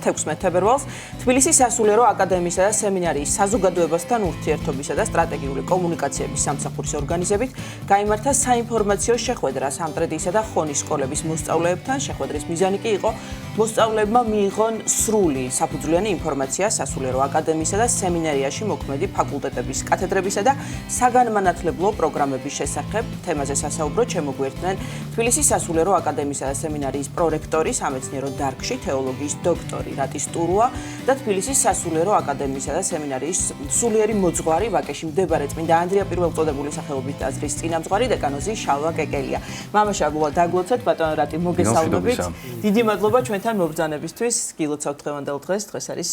16 თებერვალს თბილისის სასულიერო აკადემიისა და სემინარიის საზოგადოებასთან ურთიერთობისა და სტრატეგიული კომუნიკაციების სამსახურის ორგანიზებით გაიმართა საინფორმაციო შეხვედრა სამტრედისა და ხონის სკოლების მოსწავლეებთან. შეხვედრის მიზანი კი იყო მოსწავლეებმა მიიღონ სრული საფუძვლიანი ინფორმაცია სასულიერო აკადემიისა და სემინარიაში მოქმედი ფაკულტეტების კათედრებისა და საგანმანათლებლო პროგრამების შესახებ. თემაზე სასაუბროდ შემოგვიერთდნენ თბილისის სასულიერო აკადემიისა და სემინარიის პრორექტორი, სამეცნიერო დარგში თეოლოგიის დოქტორი რატი სტურუა და თბილისის სასულიერო აკადემიისა და სემინარიის სულიერი მოძღვარი ვაკეში მდებარე წმინდა ანდრია პირველწოდებული სახელობის ტაძრის წინამძღვარი დეკანოზი შალვა კეკელია. მამაშალვა დაგლოცეთ ბატონო რატი მოგესალმებით. დიდი მადლობა ჩვენთან მობრძანებისთვის. გილოცავთ დღევანდელ დღეს. დღეს არის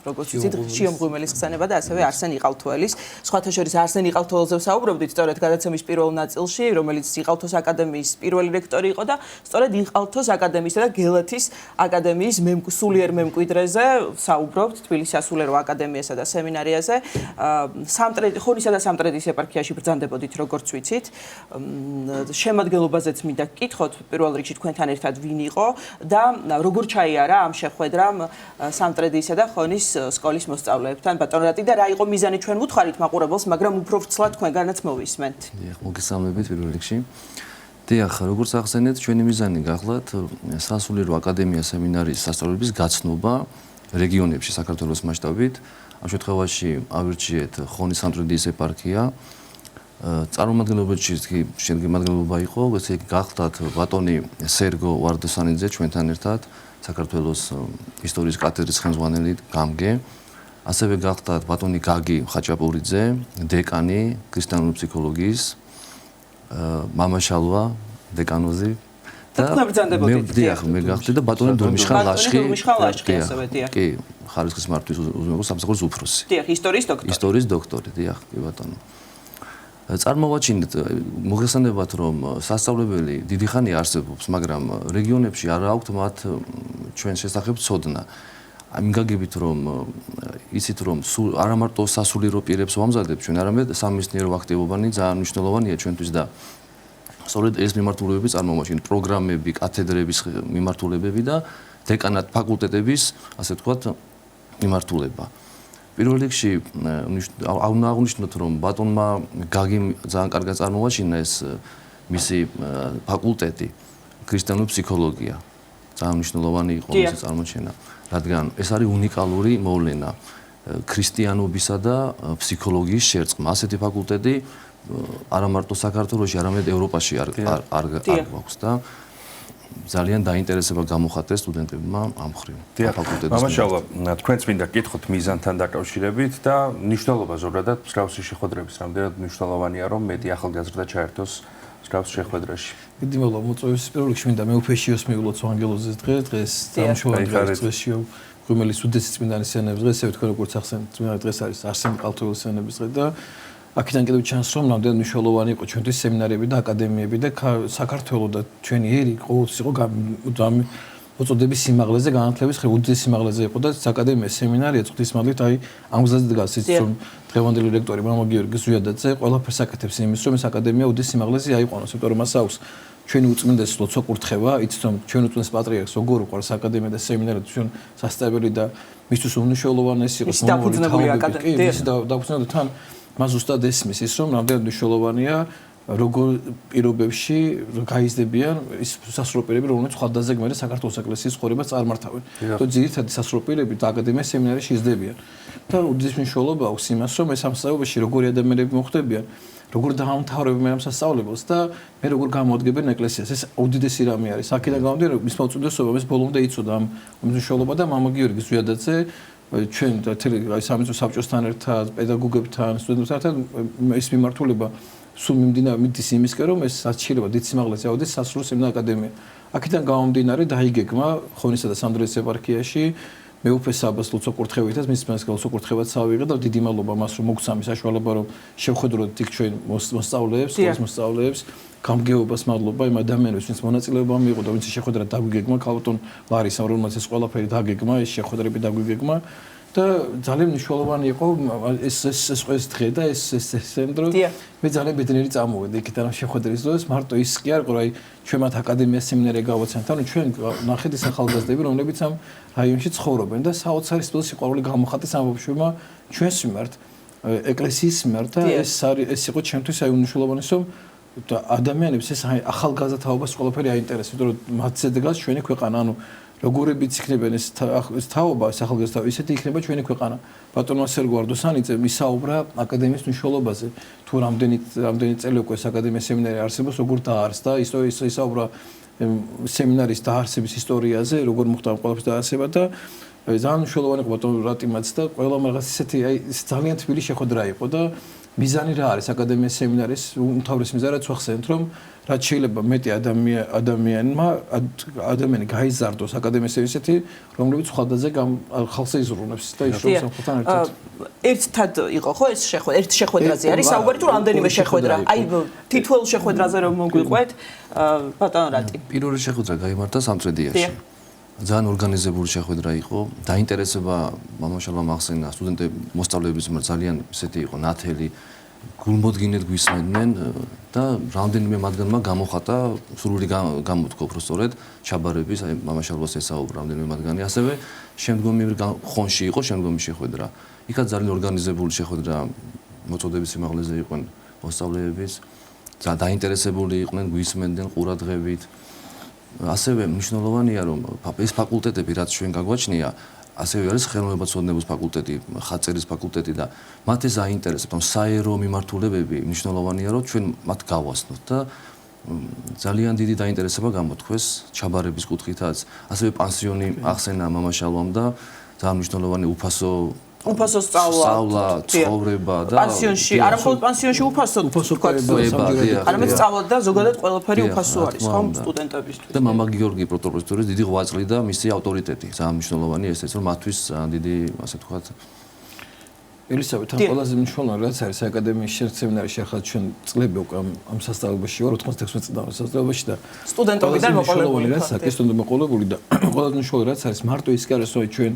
როგორც ვთქვით შიომ ღვიმელის ხსენება და ასევე არსენ იყალთოელის. სხვათა შორის არსენ იყალთოელზე ვსაუბრობდით სწორედ გადაცემის პირველ ნაწილში, რომელიც იყალთოს აკადემიის პირველი რექტორი იყო და სწორედ იყალთოს აკადემიისა და გელათის აკადემიის სულიერ მემკვიდრეზე საუბრობთ თბილისის სასულიერო აკადემიასა და სემინარიაზე. ხონისა და სამტრედის ეპარქიაში ბრძანდებოდით, როგორც ვიცით. შემადგენლობაზეც მინდა გკითხოთ პირველ რიგში თქვენთან ერთად ვინ იყო და როგორ ჩაიარა ამ შეხვედრამ სამტრედისა და ხონის სკოლის მოსწავლეებთან. ბატონო რატი და რა იყო მიზანი ჩვენ ვუთხარით მაყურებელს, მაგრამ უფრო ვრცლად თქვენგანაც მოვისმენთ. დიახ, მოგესალმებით პირველ რიგში. დიახ, როგორც ახსენეთ, ჩვენი მიზანი გახლავთ სასულიერო აკადემია სემინარიის სასწავლებლების გაცნობა რეგიონებში საქართველოს მასშტაბით. ამ შემთხვევაში ავირჩიეთ ხონის სამტრედიის ეპარქია. წარმომადგენლობაში შემადგენლობა იყო, ესე იგი გახლავთ ბატონი სერგო ვარდოსანიძე ჩვენთან ერთად, საქართველოს ისტორიის კათედრის ხელმძღვანელი გამგე. ასევე გახლავთ ბატონი გაგი ხაჭაპურიძე, დეკანი ქრისტიანული ფსიქოლოგიის, მამაშალვა დეკანოზი და დიახ, მე გახლავთ და ბატონი დორმიშხა ლაშხი. ასევე დიახ. კი, ხარისხის მართვის უზრუნველყოფის სამსახურის უფროსი. დიახ, ისტორიის დოქტორი. ისტორიის დოქტორი, დიახ, კი ბატონო. წარმოვაჩინეთ, მოგეხსენებათ, რომ სასწავლებელი დიდი ხანია არსებობს, მაგრამ რეგიონებში არ აქვთ მათ ჩვენ შესახებ ცოდნა. ამ გაგებით რომ იცით რომ არა მარტო სასულიერო პირებს ვამზადებთ ჩვენ, არამედ სამეცნიერო აქტივობანი ძალიან მნიშვნელოვანია ჩვენთვის და სწორედ ეს მიმართულებები წარმოვაჩინეთ, პროგრამები, კათედრების მიმართულებები და დეკანატ ფაკულტეტების, ასე ვთქვათ, მიმართულება. პირველ რიგში აღნიშნოთ, რომ ბატონმა გაგიმ ძალიან კარგად წარმოვაჩინა ეს მისი ფაკულტეტი, ქრისტიანული ფსიქოლოგია. ძალიან მნიშვნელოვანი იყო მისი წარმოჩენა, რადგან ეს არის უნიკალური მოვლენა ქრისტიანობისა და ფსიქოლოგიის შერწყმა. ასეთი ფაკულტეტი არა მარტო საქართველოში, არამედ ევროპაში არ გვაქვს და ძალიან დაინტერესება გამოხატეს სტუდენტებმა ამ მხრივ. ფაკულტეტის. მამაშალვა, თქვენც მინდა გკითხოთ მიზანთან დაკავშირებით და მნიშვნელობა ზოგადად მსგავსი შეხვედრების, რამდენად მნიშვნელოვანია რომ მეტი ახალგაზრდა ჩაერთოს მსგავს შეხვედრაში. დიდი მადლობა მოწვევის პირველ რიგში მინდა მეუფეშიოს მიულოთ ვანგელოზის დღეს დამშოვანების დღესიო ღუმელის უდიდესი წმინდანის სენების დღე, ესე ვთქვი როგორც ახსენეთ, წმინდანი დღეს არის არსენ იყალთოელის სენების დღე და აქედან კიდევ ჩანს რომ რამდენად მნიშვნელოვანი იყო ჩვენთვის სემინარები და აკადემიები და საქართველოს და ჩვენი ერი ყოველთვის იყო მოწოდების სიმაღლეზე, განათლების უდიდესი სიმაღლეზე იყო და აკადემია სემინარია ღვთისმადლით აი ამ გზაზე დგას ის რომ დღევანდელი რექტორი მამა გიორგი ზვიადაძე ყველაფერს აკეთებს იმის რომ ეს აკადემია უდიდესი სიმაღლეზე აიყვანოს, იმიტომ რომ მას აქვს ჩვენი უწმინდეს ლოცვა კურთხევა, იცით რომ ჩვენ უწმინდეს პატრიარქს როგორ უყვარს აკადემია და სემინარი ჩვენ სასწავლებელი და მისთვის უმნიშვნელოვანესი იყო დაფუძნებული აკადემია. ის დაფუძნებული თან მას ზუსტად ესმის ის რომ რამდენად მნიშვნელოვანია როგორ პირობებში გაიზრდებიან ის სასულიერო პირები, რომლებიც ხვალდაზე გმირი საქართველოს ეკლესიის ცხოვრებას წარმართავენ. და ძირითადი სასულიერო პირები და აკადემიის სემინარიაში იზრდებიან. და უდიდესი მნიშვნელობა აქვს იმას, რომ ეს სამსახურში როგორი ადამიანები მოხდებიან, როგორ დაამთავრებენ ამ სასწავლებელს და მე როგორ გამოადგებენ ეკლესიას. ეს უდიდესი რამე არის. აქედან გამომდინარე, რომ მის მოწოდესობა ეს ბოლომდე იცოდა ამ მნიშვნელობა და მამა გიორგი ზვიადაძე ჩვენ სამეცნიერო საბჭოსთან ერთად, პედაგოგებთან, სტუდენტებთან ერთად ეს მიმართულება სულ მიდის იმისკენ, რომ ეს საჭიროა დიდ სიმაღლეზე ავიდეს სასულიერო სემინარ აკადემია. აქედან გამომდინარე დაიგეგმა ხონისა და სამტრედის ეპარქიაში მეუფე საბას ლოცვა კურთხევითაც მის მსგავს კურთხევაც ავიღე და დიდი მადლობა მას რომ მოგცამი საშუალება რომ შევხედროთ იქ ჩვენ მოსწავლეებს, სკოლის მოსწავლეებს, გამგეობას მადლობა იმ ადამიანებს, ვინც მონაწილეობა მიიღო და ვინც შეხვედრა დაგვიგეგმა, ქალბატონ ლარისამ, რომელსაც ეს ყველაფერი დაგეგმა, ეს შეხვედრები დაგვიგეგმა და ძალიან მნიშვნელოვანი იყო ეს დღე და ეს ცენტრო მე ძალიან ბედნიერი წამოვედი იქიდან შეხვედრის დროს მარტო ის კი არ ყო აი ჩვენ მათ აკადემიას სემინარი გავაცანთ ანუ ჩვენ ნახეთ ის ახალგაზრდები რომლებიც ამ რაიონში ცხოვრობენ და საოცარი სიყვარული გამოხატეს ამ ბავშვებმა ჩვენს მიმართ ეკლესიის მიმართ და ეს იყო ჩემთვის აი უნიშნულოვანეს რომ და ადამიანებს ეს ახალგაზრდა თაობას ყველაფერი აინტერესებს იმიტომ რომ მათზე დგას ჩვენი ქვეყანა ანუ როგორებიც იქნებიან ეს თაობა ახალგაზრდა ისეთი იქნება ჩვენი ქვეყანა ბატონო სერგო არდოსანიძე ისაუბრა აკადემიის მნიშვნელობაზე თუ რამდენი წელი უკვე ეს აკადემიის სემინარი არსებობს როგორ დაარსდა ისაუბრა სემინარის დაარსების ისტორიაზე როგორ მოხდა ყველაფერს დაარსება და ძალიან მნიშვნელოვანი იყო ბატონო რატიმაც და ყველამ რაღაც ისეთი აი ძალიან თბილი შეხვედრა იყო და მიზანი რა არის აკადემიის სემინარის უმთავრესი მიზანი რაც ვახსენეთ რომ რაც შეიძლება მეტი ადამიანი გაიზარდოს აკადემიის ისეთი რომლებიც ხალხზე ხალხზე იზრუნებს და ის რომ სამხთან ერთად იყო ხო ეს შეხვედრა ერთ შეხვედრაზე არის საუბარი თუ რამდენიმე შეხვედრა აი თითოეულ შეხვედრაზე რომ მოგვიყვეთ ბატონო რატი პირველი შეხვედრა გაიმართა სამტრედიაში ძალიან ორგანიზებული შეხვედრა იყო დაინტერესება მამაშალმა ახსენა სტუდენტები მოსწავლეების მიმართ ძალიან ისეთი იყო ნათელი გულმოდგინედ გვისმენდნენ და რამდენიმე მათგანმა გამოხატა სრული გამოთქვა უბრალოდ ჩაბარების აი მამაშალბას ესაუბრა რამდენიმე მათგანი ასევე შემდგომი ხონში იყო შემდგომი შეხვედრა იქაც ძალიან ორგანიზებული შეხვედრა მოწოდების სიმაღლეზე იყვნენ მოსწავლეების ძალიან დაინტერესებული იყვნენ გვისმენდნენ ყურადღებით ასევე მნიშვნელოვანია რომ ეს ფაკულტეტები რაც ჩვენ გაგვაჩნია ასევე არის ხელოვნებაცოდნების ფაკულტეტი, ხაწერის ფაკულტეტი და მათ ეს აინტერესებს, რომ საერო მიმართულებები მნიშვნელოვანია რომ ჩვენ მათ გავასწნოთ და ძალიან დიდი დაინტერესება გამოთქვეს ჩაბარების კუთხითაც, ასევე პანსიონი ახსენა მამაშალვამ და ძალიან მნიშვნელოვანი უფასო სწავლა, ცხოვრება და პანსიონში, არა მხოლოდ პანსიონში უფასო არამედ სწავლა და ზოგადად ყველაფერი უფასო არის, ხო, სტუდენტებისთვის. და მამა გიორგი პროფესორის დიდი ღვაწლი და მისი ავტორიტეტი, ძალიან მნიშვნელოვანი ესეც, რომ მათთვის ძალიან დიდი, ასე ვთქვათ, ელისაბედ, თან ყველაზე მნიშვნელოვანი რაც არის აკადემიის სემინარში ახლა ჩვენ წლები უკვე ამ სასწავლებელში ვარ 96 წლიდან სასწავლებელში და სტუდენტობიდან მოყოლებული რაც არის სტუდენტები მოყოლებული და ყველაზე მნიშვნელოვანი რაც არის მარტო ის კი არის რომ ჩვენ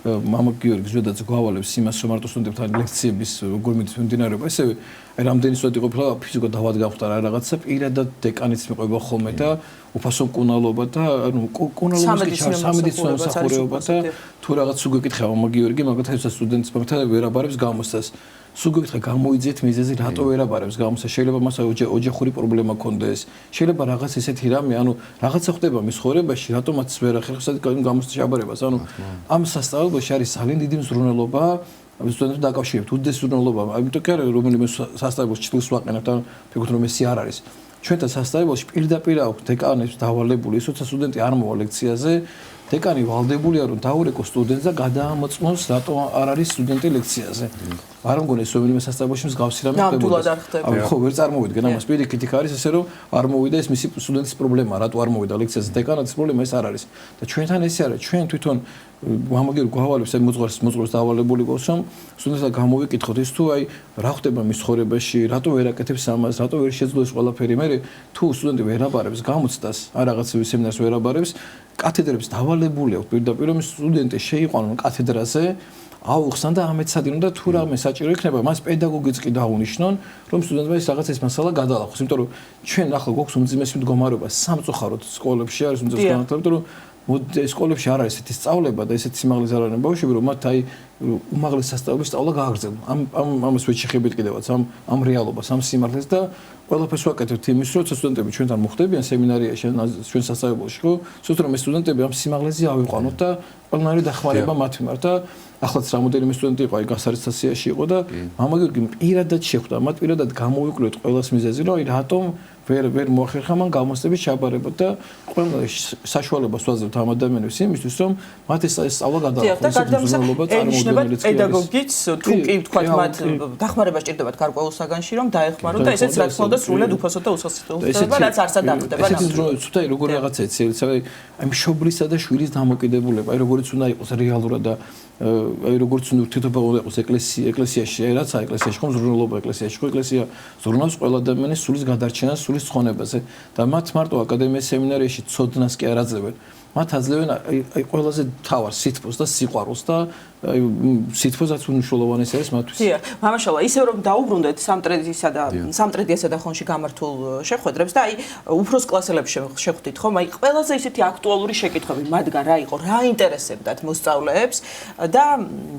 მამა გიორგი ზედაც გვავალებს იმას რომ მარტო სტუდენტებთან ლექციების როგორ მიმდინარეობა ესევე აი რამდენი სტუდენტი ყოფილა ფიზიკა დავად გავხდა რა რაღაცა პირადად დეკანიც მიყვება ხოლმე და უფასო მკურნალობა და ანუ მკურნალობის სამედიცინო მსახურეობა და თუ რაღაც სულ გეკითხა მამა გიორგი მაგათაც სტუდენტს მაგათაც ვერ აბარებს გამოსცას სულ გეკითხა გამოიძიეთ მიზეზი რატო ვერ აბარებს გამოსცას შეიძლება მას ოჯახური პრობლემა ქონდეს შეიძლება რაღაც ესეთი რამე ანუ რაღაცა ხდება მის ცხოვრებაში რატომაც ვერ ახერხებს გამოსცას აბარებას ანუ ამ სასწავლებელში არის ძალიან დიდი მზრუნველობა სტუდენტებს დაკავშირებთ უდიდეს მზრუნველობა ამიტომ კი არა რომელიმე სასწავლებელში ჭრილს ვაყენებთ ან ფიქრობთ რომ ეს არ არის ჩვენთან სასწავლებელში პირდაპირ აქვს დეკანებს დავალებული ის როცა სტუდენტი არ მოვა ლექციაზე დეკანი ვალდებულია რომ დაურეკო სტუდენტს და გადაამოწმოს რატო არ არის სტუდენტი ლექციაზე არ მგონი ეს რომელიმე სასწავლებელში მსგავსი რამე ხდებოდა ხო ვერ წარმოვიდგენ ამას პირიქით იქ არის ესე რომ არ მოვიდა ეს მისი სტუდენტის პრობლემა რატო არ მოვიდა ლექციაზე დეკანატის პრობლემა ეს არ არის და ჩვენთან ესე არის ჩვენ თვითონ მამაგერ გვავალებს ამ მოძღვრს დავალებული ყავს რომ სტუდენტს გამოვიკითხოთ ის თუ აი რა ხდება მის ცხოვრებაში რატო ვერ აკეთებს ამას რატო ვერ შეძლო ეს ყველაფერი მე თუ სტუდენტი ვერ აბარებს გამოცდას არ რაღაც სემინარს ვერ აბარებს კათედრებს დავალებული აქვს პირდაპირ რომ სტუდენტი შეიყვანონ კათედრაზე აუხსნა და ამეცადინონ და თუ რამე საჭირო იქნება მას პედაგოგიც კი დაუნიშნონ რომ სტუდენტმა ის რაღაც ეს მასალა გადალახოს იმიტომ რომ ჩვენ ახლა გვაქვს უმძიმესი მდგომარეობა სამწუხაროდ სკოლებში არის უმძიმესი განათლება რომ სკოლებში არ არის ესეთი სწავლება და ესეთი სიმაღლეზე არ არიან ბავშვები რომ მათ აი უმაღლეს სასწავლებლის სწავლა გააგრძელონ ამას ვეჩეხებით კიდევაც ამ რეალობას ამ სიმართლეს და ყველაფერს ვაკეთებთ იმის რომ სტუდენტები ჩვენთან მოხდებიან სემინარიაში ჩვენ სასწავლებელში ხო სულ რომ ეს სტუდენტები ამ სიმაღლეზე ავიყვანოთ და ყველანაირი დახმარება მათ მიმართ და ახლაც რამოდენიმე სტუდენტი იყო აი გასარესტაციაში იყო და მამა გიორგი პირადად შეხვდა მათ პირადად გამოვიკვლიოთ ყველას მიზეზი რომ აი რატომ ვერ მოახერხა მან გამოსწრების ჩაბარება და ყველა საშუალებას ვაძლევთ ამ ადამიანებს იმისთვის რომ მათ ეს სწავლა გადაახოს და ენიშნებათ პედაგოგიც თუ კი ვთქვათ მათ დახმარება სჭირდებათ გარკვეულ საგანში რომ დაეხმარონ და ესეც რა თქმა უნდა სრულად უფასო და უსახსრება რაც არსად ახდება ესეც ცუდა როგორ რაღაცა ეცელიცა აი მშობლისა და შვილის დამოკიდებულება აი როგორიც უნდა იყოს რეალურად და აი როგორც თვითობა უნდა იყოს ეკლესიაში აი რაცა ეკლესიაში ხომ ზრუნველობა ეკლესიაში ხო ეკლესია ზრუნავს ყველა ადამიანის სულის გადარჩენას სულის ცხონებაზე და მათ მარტო აკადემიის სემინარიაში ცოდნას კი არ აძლევენ მათ აძლევენ აი ყველაზე თავარ სითბოს და სიყვარულს და აი სითბოსაც უნიშნულოვანეს არის მათთვის. დიახ, მამაშალა, ისევ რომ დაუბრუნდეთ სამტრედიასა და ხონში გამართულ შეხვედრებს და აი უფროს კლასელებს შეხვდით ხომ? აი ყველაზე ისეთი აქტუალური შეკითხვები მათგან რა იყო, რა ინტერესებდათ მოსწავლეებს და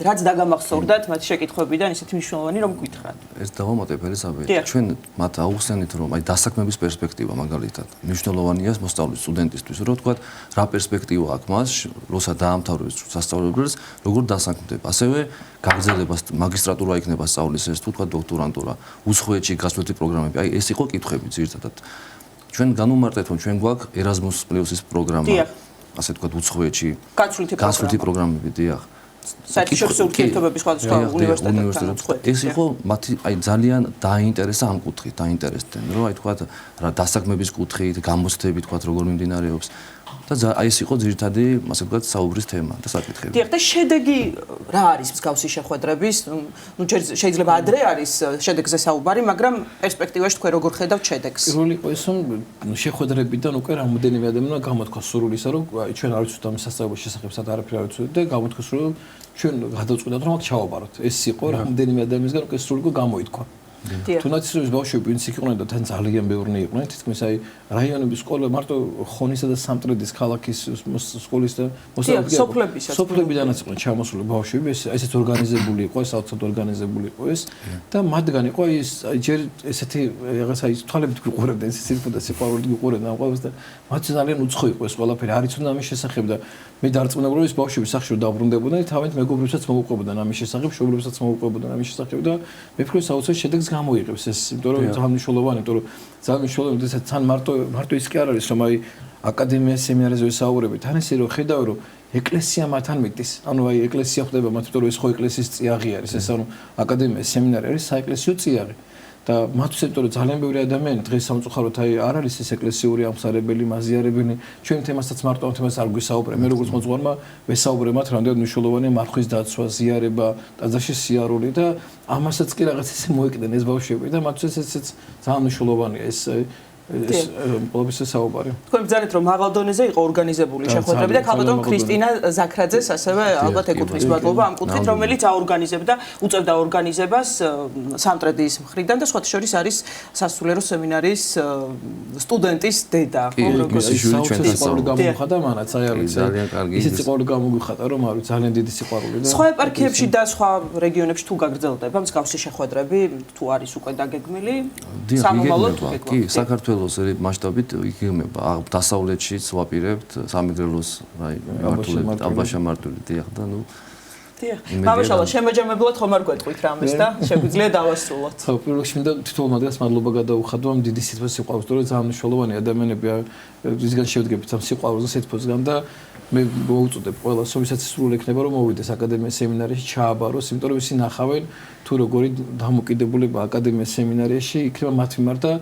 რაც დაგამახსოვრდათ მათ შეკითხვებიდან ისეთი მნიშვნელოვანი რომ გითხრათ. ეს დავამატებ ელისაბედ, ჩვენ მათ აუხსენით რომ აი დასაქმების პერსპექტივა მაგალითად მნიშვნელოვანია მოსწავლის სტუდენტისთვის, რომ თქვა რა პერსპექტივა აქვს მას, როცა დაამთავრებს სასწავლებელს, როგორ დასაქმდება. ასევე გაგრძელებას მაგისტრატურა იქნება სწავლის ეს თუ თქვა დოქტორანტურა, უცხოეთში გასვლითი პროგრამები. აი ეს იყო კითხვები ძირითადად. ჩვენ განუმარტეთ რომ ჩვენ გვაქვს Erasmus Plus-ის პროგრამა. ასე თქვა უცხოეთში გასვლითი პროგრამები, დიახ. საერთაშორისო ურთიერთობების სხვადასხვა უნივერსიტეტებთან. ეს იყო მათი აი ძალიან დაინტერესა ამ კუთხით, დაინტერესდნენ, რომ აი თქვა რა დასაქმების კუთხით, გამოცდები თქვა როგორ მიმდინარეობს და აი ეს იყო ძირითადი, ასე ვთქვათ, საუბრის თემა და საკითხები. დიახ, და შედეგი რა არის მსგავსი შეხვედრების? ნუ შეიძლება ადრე არის შედეგზე საუბარი, მაგრამ პერსპექტივაში თქვენ როგორ ხედავთ შედეგს? პირველი იყო ის, რომ შეხვედრებიდან უკვე რამოდენიმე ადამიანმა გამოთქვა სურვილი ისე, რომ ჩვენ არ ვიცით ამ სასწავლებლის შესახებ სად არაფერი არ ვიცით და გამოთქვეს, რომ ჩვენ გადავწყვიტეთ რომ აქ ჩავაბაროთ. ეს იყო რამოდენიმე ადამიანისგან უკვე სრული გამოითქვა. თუნდაც ის ბავშვები ვინც იყვნენ და თან ძალიან ბევრნი იყვნენ, თითქმის აი რაიონების სკოლა მარტო ხონისა და სამტრედის ქალაქის სკოლის და სოფლებიდანაც იყვნენ ჩამოსული ბავშვები, ესეც ორგანიზებული იყო, საოცრად ორგანიზებული იყო ეს და მათგან იყო ის ჯერ ესეთი რაღაც აი თვალებით გვიყურებდნენ, ეს სიტყვა და სიყვარულით გვიყურებდნენ ამ ყველას და მათ ძალიან უცხო იყო ეს ყველაფერი, არ იცოდნენ ამის შესახებ და მე დარწმუნებული რომ ეს ბავშვები სახში დაბრუნდებოდნენ, თავით მეგობრებსაც მოუყვებოდნენ ამის შესახებ, მშობლებსაც მოუყვებოდნენ ამის შესახებ და მე ვფიქრობ საოცრად შედეგს გამოიღებს ეს, იმიტომ რომ ძალიან მნიშვნელოვანია, იმიტომ რომ ძალიან მნიშვნელოვანია, ეს თან მარტო ის კი არ არის, რომ აი აკადემიას სემინარზე ვისაუბრებით, თან ისე რომ ხედავ რომ ეკლესია მათთან მიტის. ანუ აი ეკლესია ხდება მათ, იმიტომ რომ ეს ხო ეკლესიის წიაღი არის, ეს ანუ აკადემიას სემინარი არის საეკლესიო წიაღი. და მათთვის იმიტომ რომ ძალიან ბევრი ადამიანი დღეს სამწუხაროდ აი არ არის ეს ეკლესიური ამსარებელი, მაზიარებელი, ჩვენ თემასაც მარტო ამ თემას არ გვისაუბრე. მე როგორც მოძღვარმა ვესაუბრე მათ, რამდენად მნიშვნელოვანია მარხვის დაცვა, ზიარება, ტაძარში სიარული და ამასაც კი რაღაც ისე მოეკდნენ ეს ბავშვები და მათთვის ესეც ძალიან მნიშვნელოვანია ეს ყოველთვის საუბარი. თქვენ ბრძანეთ რომ მაღალ დონეზე იყო ორგანიზებული შეხვედრები და ქალბატონ ქრისტინა ზაქრაძეს ასევე ალბათ ეკუთვნის მადლობა ამ კუთხით, რომელიც აორგანიზებდა, უწევდა ორგანიზებას სამტრედიის მხრიდან და სხვათა შორის არის სასულიერო სემინარის სტუდენტის დედა. გამოიხატა მანაც აი არის ძალიან კარგი. ისეთ სიყვარული გამოიხატა რომ არის ძალიან დიდი სიყვარული და სხვა ეპარქიებში და სხვა რეგიონებში თუ გაგრძელდება მსგავსი შეხვედრები, თუ არის უკვე დაგეგმილი? სამომავლოდ თუ გეგმავთ? საქართველოს მასშტაბით იგეგმება. დასავლეთშიც ვაპირებთ, სამეგრელოს აი მართულებით, აბაშამართული დიახ და ნუ დიახ. მამაშალა, შემაჯამებლად ხომ არ გვეტყვით რამეს და შეგვიძლია დავასრულოთ. ხო, პირველ რიგში მინდა თითოეულ მათგანს მადლობა გადაუხადო ამ დიდი სიტყვის სიყვარულს, რომ ძალიან მნიშვნელოვანი ადამიანები ისგან შევდგებით ამ სიყვარულზე სიტყვისგან და მე მოუწოდებ ყველას, ვისაც სრულ ექნება რომ მოვიდეს აკადემიის სემინარიაში, ჩააბაროს, იმიტომ რომ ისინი ნახავენ თუ როგორი დამოკიდებულება აკადემიის სემინარიაში იქნება მათ მიმართ და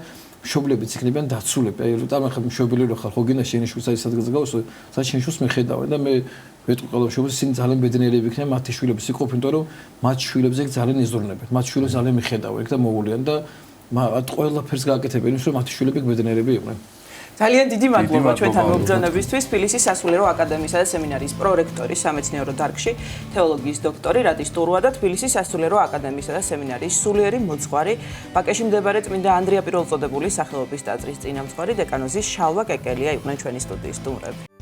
მშობლებიც იქნებიან დაცულები. აი როცა მე ხარ მშობელი რო ხარ, ხო გინდა შენი შვილს აი სადღაც გავსო, სადაც შენ შვილს მიხედავენ და მე ვეტყვი ყველა მშობელს, ისინი ძალიან ბედნიერები იქნება მათი შვილების იქ ყოფნით, რომ მათ შვილებზე ძალიან იზრუნებენ. მათ შვილებს ძალიან მიხედავენ იქ და მოულიან და ყველაფერს გააკეთებენ ის რომ მათი შვილები ბედნიერები იყვნენ. ძალიან დიდი მადლობა ჩვენთან მობრძანებისთვის. თბილისის სასულიერო აკადემიისა და სემინარიის პრორექტორი, სამეცნიერო დარგში თეოლოგიის დოქტორი რადის ტურვა და თბილისის სასულიერო აკადემიისა და სემინარიის სულიერი მოძღვარი, ბაკეში მდებარე წმინდა ანდრია პირველწოდებულის სახელობის ტაძრის წინამძღვარი დეკანოზის შალვა კეკელია იყვნენ ჩვენი სტუდიის სტუმრები.